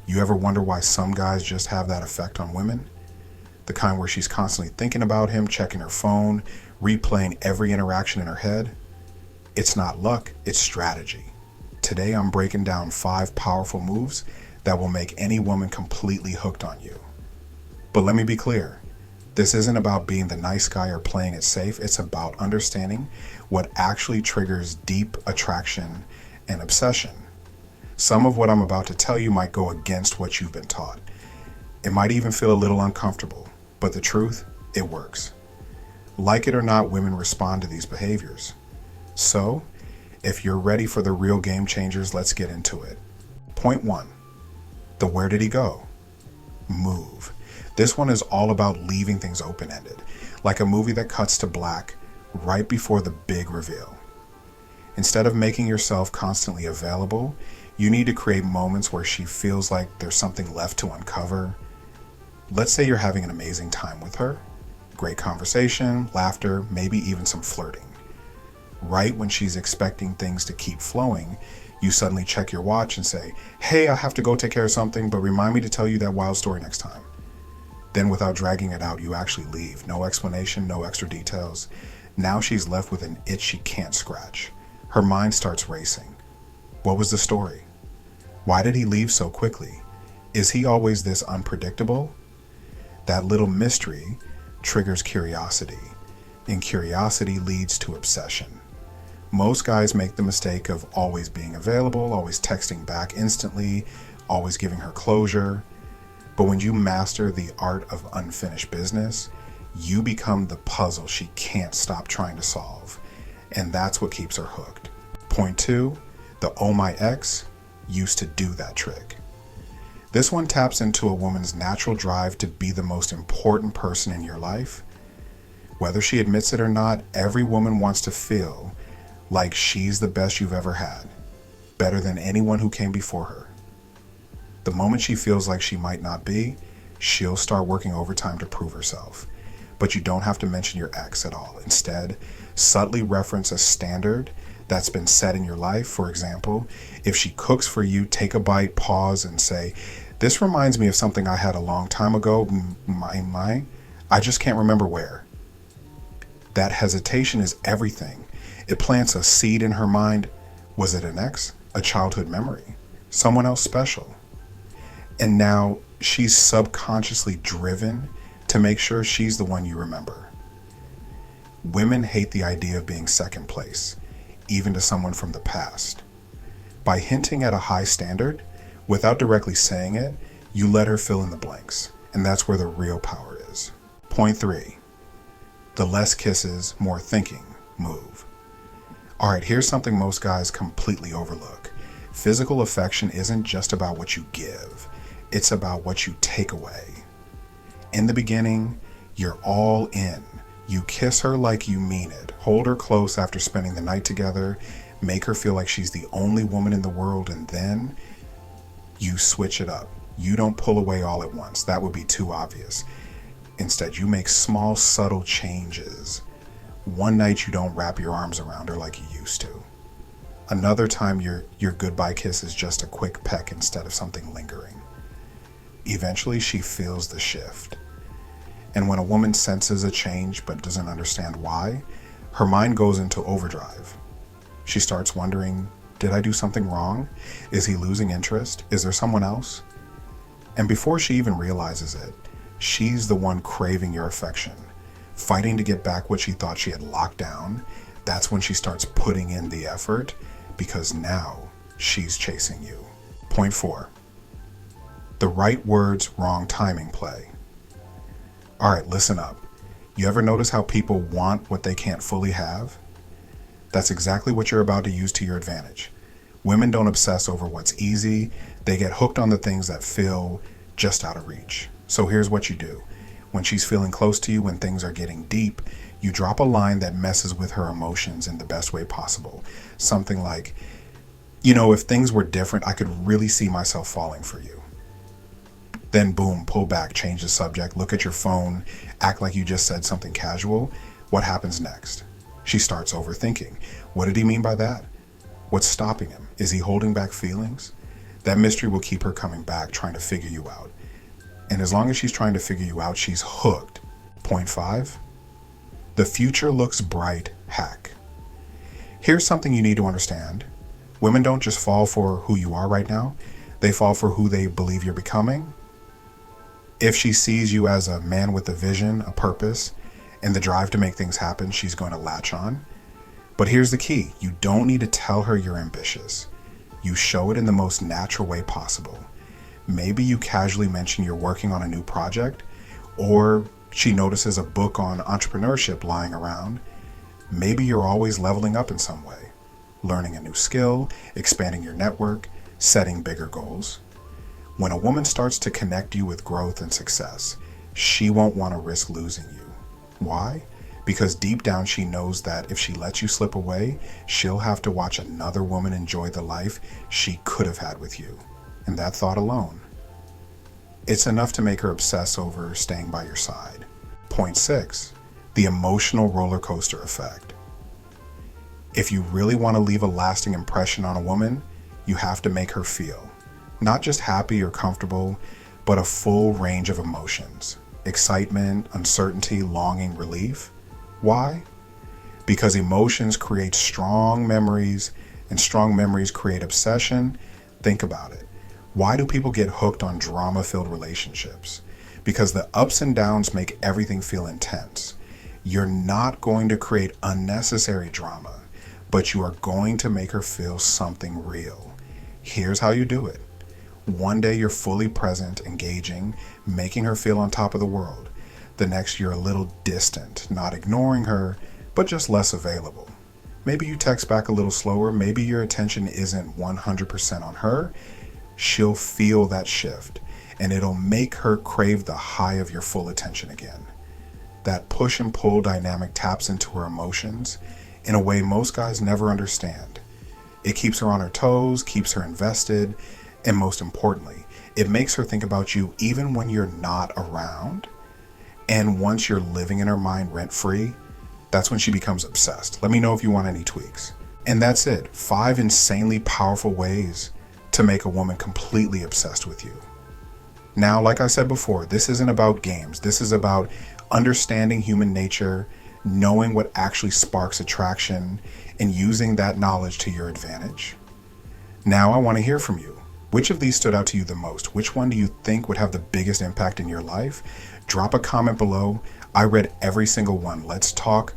You ever wonder why some guys just have that effect on women? The kind where she's constantly thinking about him, checking her phone, replaying every interaction in her head? It's not luck, it's strategy. Today I'm breaking down 5 powerful moves that will make any woman completely hooked on you. But let me be clear, this isn't about being the nice guy or playing it safe. It's about understanding what actually triggers deep attraction and obsession. Some of what I'm about to tell you might go against what you've been taught. It might even feel a little uncomfortable, but the truth, it works. Like it or not, women respond to these behaviors. So, if you're ready for the real game changers, let's get into it. Point 1. The where did he go? Move. This one is all about leaving things open-ended, like a movie that cuts to black right before the big reveal. Instead of making yourself constantly available, you need to create moments where she feels like there's something left to uncover. Let's say you're having an amazing time with her. Great conversation, laughter, maybe even some flirting. Right when she's expecting things to keep flowing, you suddenly check your watch and say, "Hey, I have to go take care of something, but remind me to tell you that wild story next time." Then without dragging it out, you actually leave. No explanation, no extra details. Now she's left with an itch she can't scratch. Her mind starts racing. What was the story? Why did he leave so quickly? Is he always this unpredictable? That little mystery triggers curiosity, and curiosity leads to obsession. Most guys make the mistake of always being available, always texting back instantly, always giving her closure. But when you master the art of unfinished business, you become the puzzle she can't stop trying to solve. And that's what keeps her hooked. Point 2, the "oh my ex" used to do that trick. This one taps into a woman's natural drive to be the most important person in your life. Whether she admits it or not, every woman wants to feel like she's the best you've ever had, better than anyone who came before her. The moment she feels like she might not be, she'll start working overtime to prove herself. But you don't have to mention your ex at all. Instead, subtly reference a standard that's been set in your life. For example, if she cooks for you, take a bite, pause, and say, "This reminds me of something I had a long time ago. I just can't remember where." That hesitation is everything. It plants a seed in her mind. Was it an ex? A childhood memory? Someone else special? And now she's subconsciously driven to make sure she's the one you remember. Women hate the idea of being second place, even to someone from the past. By hinting at a high standard, without directly saying it, you let her fill in the blanks. And that's where the real power is. Point 3, the less kisses, more thinking move. All right, here's something most guys completely overlook. Physical affection isn't just about what you give. It's about what you take away. In the beginning, you're all in. You kiss her like you mean it. Hold her close after spending the night together. Make her feel like she's the only woman in the world, and then you switch it up. You don't pull away all at once. That would be too obvious. Instead, you make small, subtle changes. One night you don't wrap your arms around her like you used to. Another time your goodbye kiss is just a quick peck instead of something lingering. Eventually she feels the shift. And when a woman senses a change but doesn't understand why, her mind goes into overdrive. She starts wondering, did I do something wrong? Is he losing interest? Is there someone else? And before she even realizes it, she's the one craving your affection, fighting to get back what she thought she had locked down. That's when she starts putting in the effort, because now she's chasing you. Point 4, the right words, wrong timing play. All right, listen up. You ever notice how people want what they can't fully have? That's exactly what you're about to use to your advantage. Women don't obsess over what's easy. They get hooked on the things that feel just out of reach. So here's what you do. When she's feeling close to you, when things are getting deep, you drop a line that messes with her emotions in the best way possible. Something like, if things were different, I could really see myself falling for you. Then boom, pull back, change the subject, look at your phone, act like you just said something casual. What happens next? She starts overthinking. What did he mean by that? What's stopping him? Is he holding back feelings? That mystery will keep her coming back, trying to figure you out. And as long as she's trying to figure you out, she's hooked. Point 5. The future looks bright hack. Here's something you need to understand. Women don't just fall for who you are right now. They fall for who they believe you're becoming. If she sees you as a man with a vision, a purpose, and the drive to make things happen, she's going to latch on. But here's the key. You don't need to tell her you're ambitious. You show it in the most natural way possible. Maybe you casually mention you're working on a new project, or she notices a book on entrepreneurship lying around. Maybe you're always leveling up in some way, learning a new skill, expanding your network, setting bigger goals. When a woman starts to connect you with growth and success, she won't want to risk losing you. Why? Because deep down she knows that if she lets you slip away, she'll have to watch another woman enjoy the life she could have had with you. And that thought alone, it's enough to make her obsess over staying by your side. Point 6, the emotional roller coaster effect. If you really want to leave a lasting impression on a woman, you have to make her feel not just happy or comfortable, but a full range of emotions. Excitement, uncertainty, longing, relief. Why? Because emotions create strong memories, and strong memories create obsession. Think about it. Why do people get hooked on drama-filled relationships? Because the ups and downs make everything feel intense. You're not going to create unnecessary drama, but you are going to make her feel something real. Here's how you do it. One day you're fully present, engaging, making her feel on top of the world. The next you're a little distant, not ignoring her, but just less available. Maybe you text back a little slower, maybe your attention isn't 100% on her. She'll feel that shift, and it'll make her crave the high of your full attention again. That push and pull dynamic taps into her emotions in a way most guys never understand. It keeps her on her toes, keeps her invested, and most importantly, it makes her think about you even when you're not around. And once you're living in her mind rent-free, that's when she becomes obsessed. Let me know if you want any tweaks. And that's it. 5 insanely powerful ways to make a woman completely obsessed with you. Now, like I said before, this isn't about games. This is about understanding human nature, knowing what actually sparks attraction, and using that knowledge to your advantage. Now, I want to hear from you. Which of these stood out to you the most? Which one do you think would have the biggest impact in your life? Drop a comment below. I read every single one. Let's talk